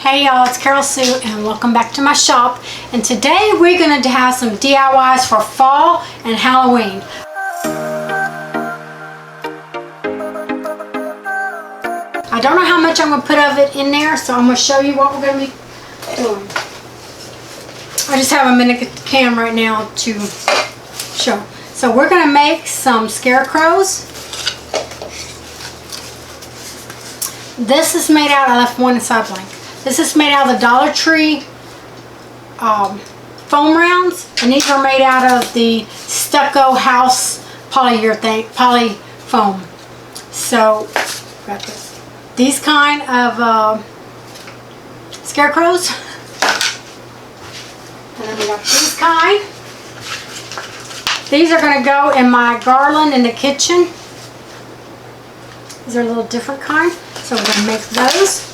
Hey y'all, it's Carolsue and welcome back to my shop. And today we're going to have some DIYs for fall and Halloween. I don't know how much I'm going to put of it in there, so I'm going to show you what we're going to be doing. I just have a minute cam right now to show. So we're going to make some scarecrows. This is made out, I left one inside blank. This is made out of the Dollar Tree foam rounds, and these are made out of the stucco house poly foam. So, got this. These kind of scarecrows. And then we got these kind. These are going to go in my garland in the kitchen. These are a little different kind. So we're going to make those.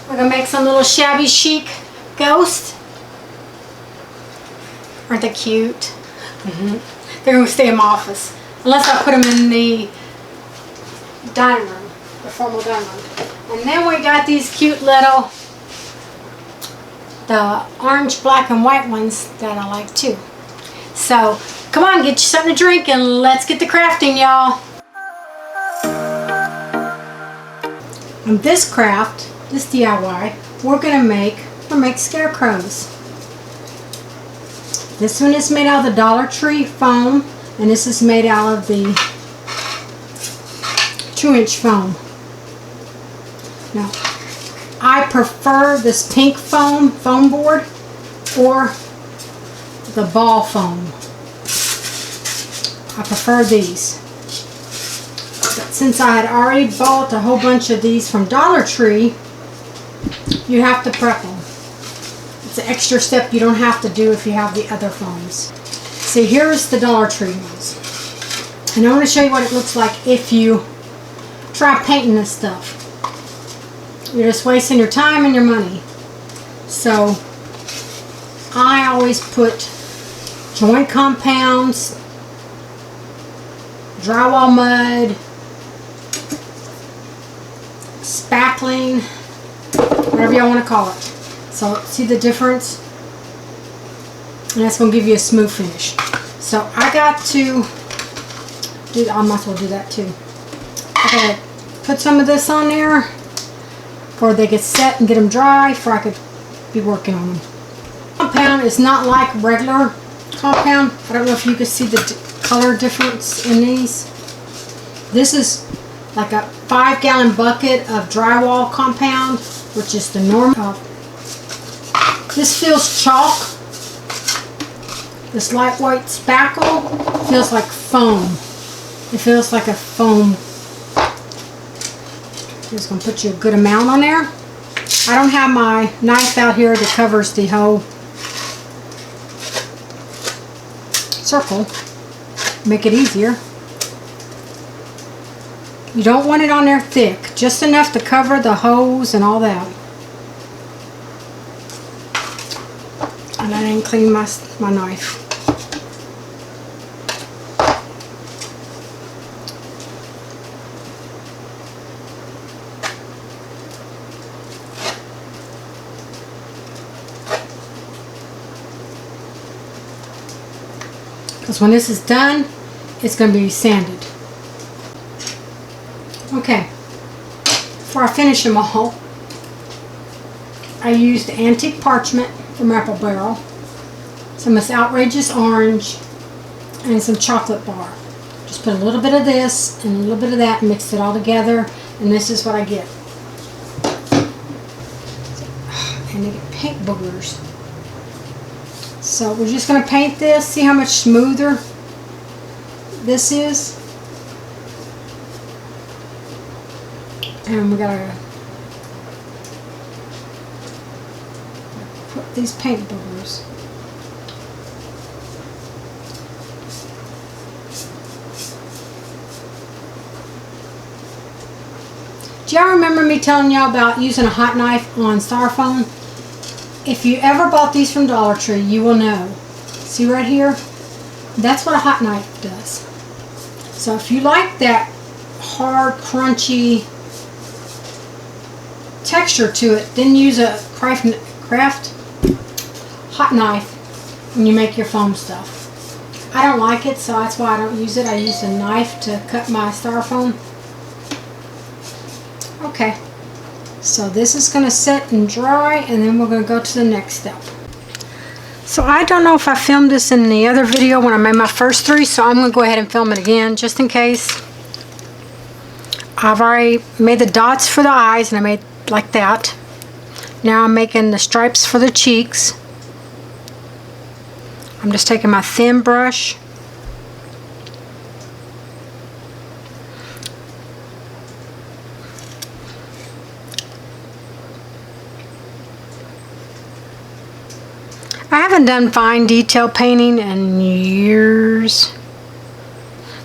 We're going to make some little shabby chic ghosts. Aren't they cute? They're going to stay in my office. Unless I put them in the dining room. The formal dining room. And then we got these cute little, the orange, black, and white ones that I like too. So, come on, get you something to drink and let's get to crafting, y'all. On this craft, this DIY, we're going to make scarecrows. This one is made out of the Dollar Tree foam, and this is made out of the 2-inch foam. Now, I prefer this pink foam board or the ball foam. I prefer these. Since I had already bought a whole bunch of these from Dollar Tree, you have to prep them. It's an extra step you don't have to do if you have the other foams. See, here's the Dollar Tree ones. And I want to show you what it looks like if you try painting this stuff. You're just wasting your time and your money. So, I always put joint compounds, drywall mud, spackling, whatever y'all want to call it. So see the difference? And that's going to give you a smooth finish. So I got to do, I might as well do that too. I got to put some of this on there before they get set and get them dry before I could be working on them. Compound is not like regular compound. I don't know if you can see the color difference in these. This is like a 5-gallon bucket of drywall compound, which is the normal. This feels chalk. This lightweight spackle feels like foam. It feels like a foam. Just gonna put you a good amount on there. I don't have my knife out here that covers the whole circle. Make it easier. You don't want it on there thick, just enough to cover the hose and all that. And I didn't clean my knife. Because when this is done, it's going to be sanded. Okay, before I finish them all, I used antique parchment from Apple Barrel, some of this outrageous orange, and some chocolate bar. Just put a little bit of this and a little bit of that and mix it all together, and this is what I get. And they get paint boogers. So we're just going to paint this, see how much smoother this is. And we gotta put these paint boogers. Do y'all remember me telling y'all about using a hot knife on styrofoam? If you ever bought these from Dollar Tree, you will know. See right here? That's what a hot knife does. So if you like that hard, crunchy texture to it, then use a craft hot knife when you make your foam stuff. I don't like it, so that's why I don't use it. I use a knife to cut my styrofoam. Okay, so this is going to set and dry, and then we're going to go to the next step. So I don't know if I filmed this in the other video when I made my first 3, so I'm going to go ahead and film it again just in case. I've already made the dots for the eyes, and I made like that. Now I'm making the stripes for the cheeks. I'm just taking my thin brush. I haven't done fine detail painting in years,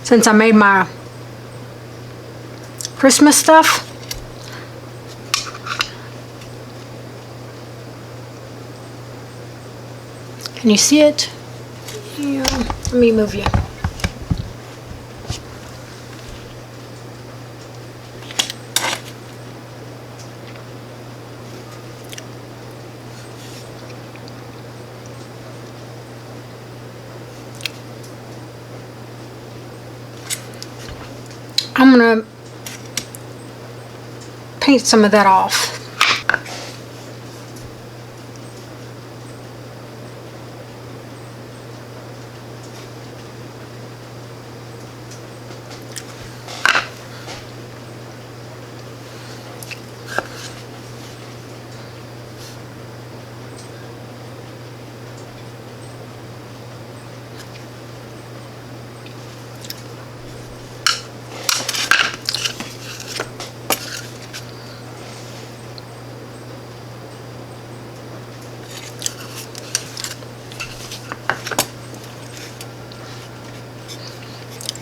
since I made my Christmas stuff. Can you see it? Yeah. Let me move you. I'm gonna paint some of that off.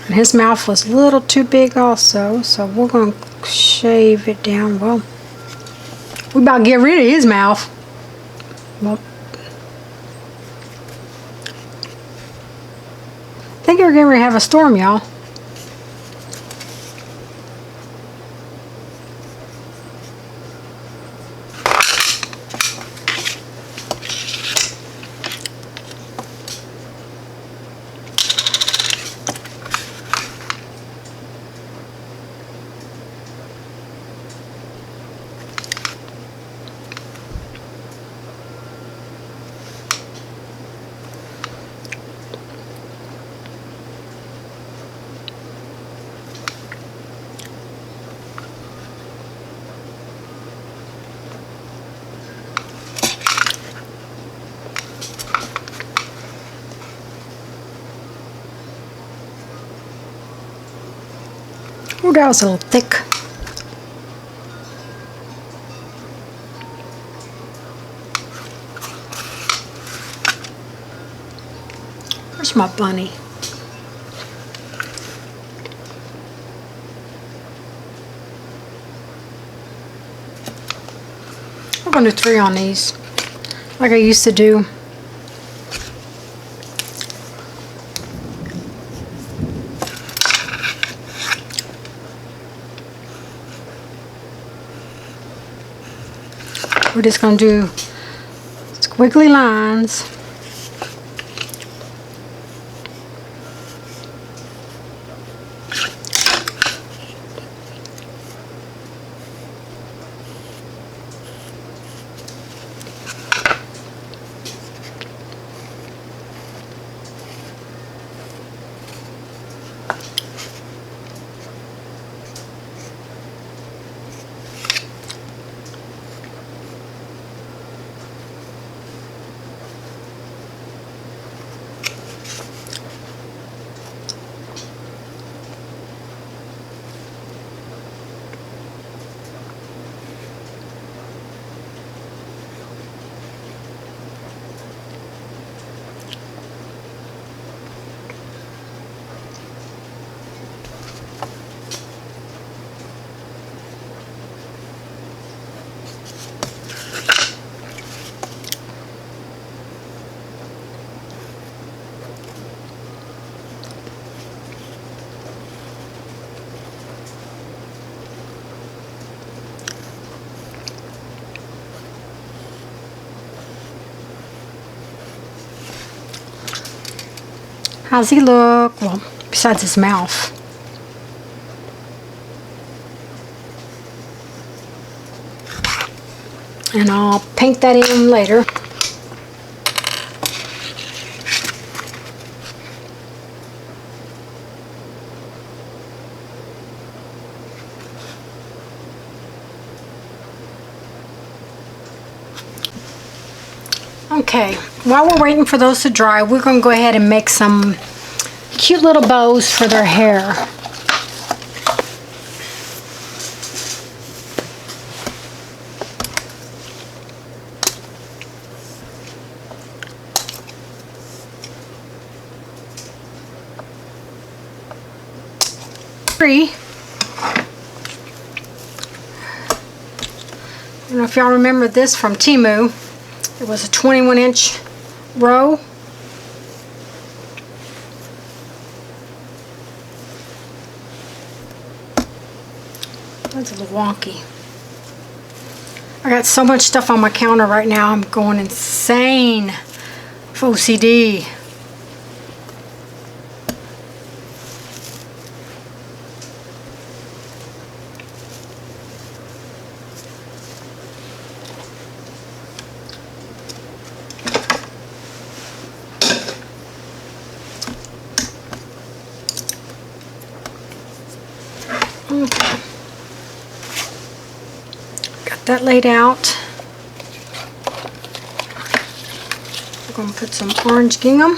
And his mouth was a little too big also, so we're going to shave it down. Well, we about to get rid of his mouth. Well, I think we're getting ready to have a storm, y'all. Oh, that was a little thick. Where's my bunny? I'm going to do 3 on these, like I used to do. We're just going to do squiggly lines. How's he look? Well, besides his mouth. And I'll paint that in later. Okay, while we're waiting for those to dry, we're going to go ahead and make some cute little bows for their hair. I don't know if y'all remember this from Temu. It was a 21-inch row. That's a little wonky. I got so much stuff on my counter right now, I'm going insane with OCD. Okay. Got that laid out. I'm going to put some orange gingham.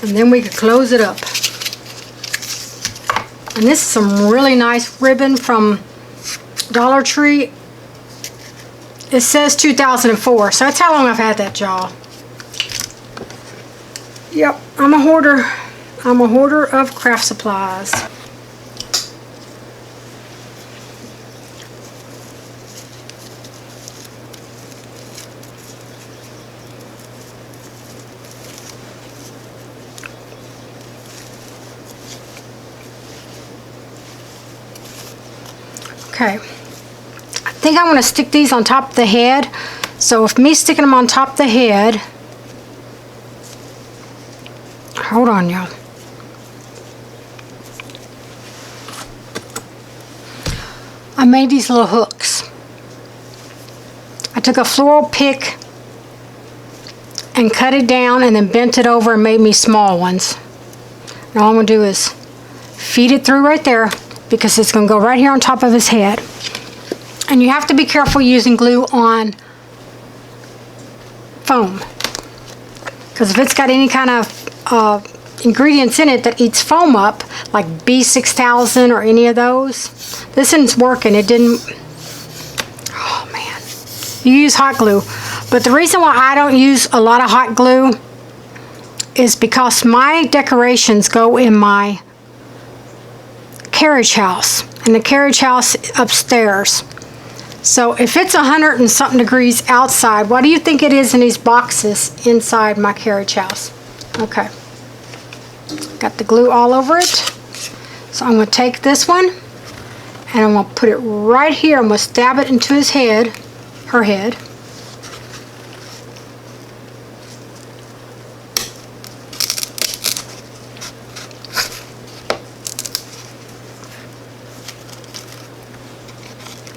And then we could close it up. And this is some really nice ribbon from Dollar Tree. It says 2004, so that's how long I've had that, y'all. Yep, I'm a hoarder. I'm a hoarder of craft supplies. Okay, I think I want to stick these on top of the head. So if me sticking them on top of the head, hold on, y'all. I made these little hooks. I took a floral pick and cut it down and then bent it over and made me small ones. And all I'm going to do is feed it through right there, because it's going to go right here on top of his head. And you have to be careful using glue on foam, because if it's got any kind of ingredients in it that eats foam up, like B6000 or any of those, this isn't working. It didn't. Oh man, you use hot glue. But the reason why I don't use a lot of hot glue is because my decorations go in my carriage house, and the carriage house upstairs. So if it's 100 and something degrees outside, what do you think it is in these boxes inside my carriage house? Okay, Got the glue all over it. So I'm going to take this one and I'm going to put it right here. I'm going to stab it into his head, her head.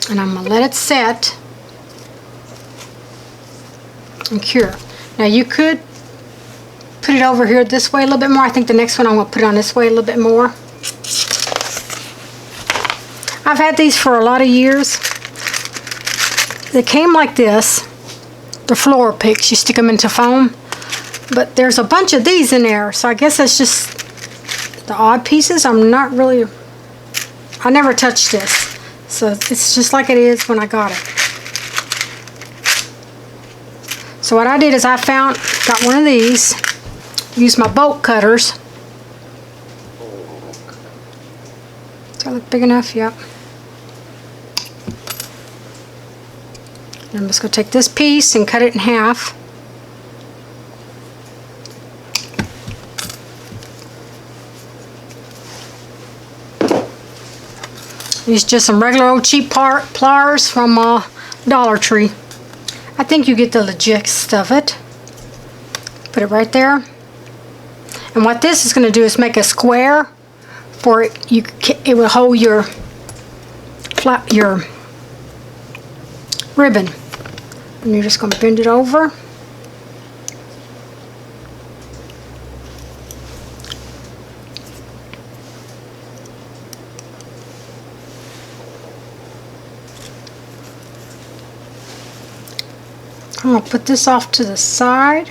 And I'm going to let it set and cure. Now you could put it over here this way a little bit more. I think the next one I'm going to put it on this way a little bit more. I've had these for a lot of years. They came like this. The floor picks. You stick them into foam. But there's a bunch of these in there. So I guess that's just the odd pieces. I'm not really... I never touched this. So it's just like it is when I got it. So what I did is got one of these, used my bolt cutters. Does that look big enough? Yep. And I'm just going to take this piece and cut it in half. These just some regular old cheap pliers from Dollar Tree. I think you get the gist of it. Put it right there. And what this is going to do is make a square for it. It will hold your ribbon. And you're just going to bend it over. I'm going to put this off to the side.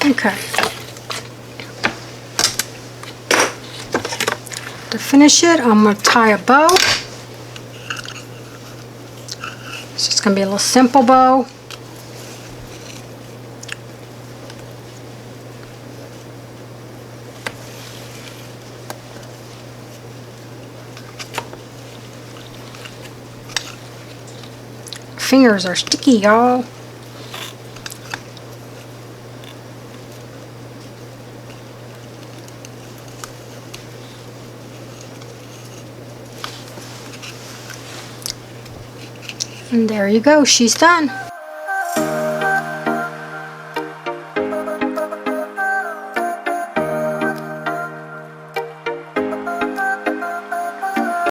Okay. To finish it, I'm going to tie a bow. It's just going to be a little simple bow. Fingers are sticky, y'all. And there you go, she's done.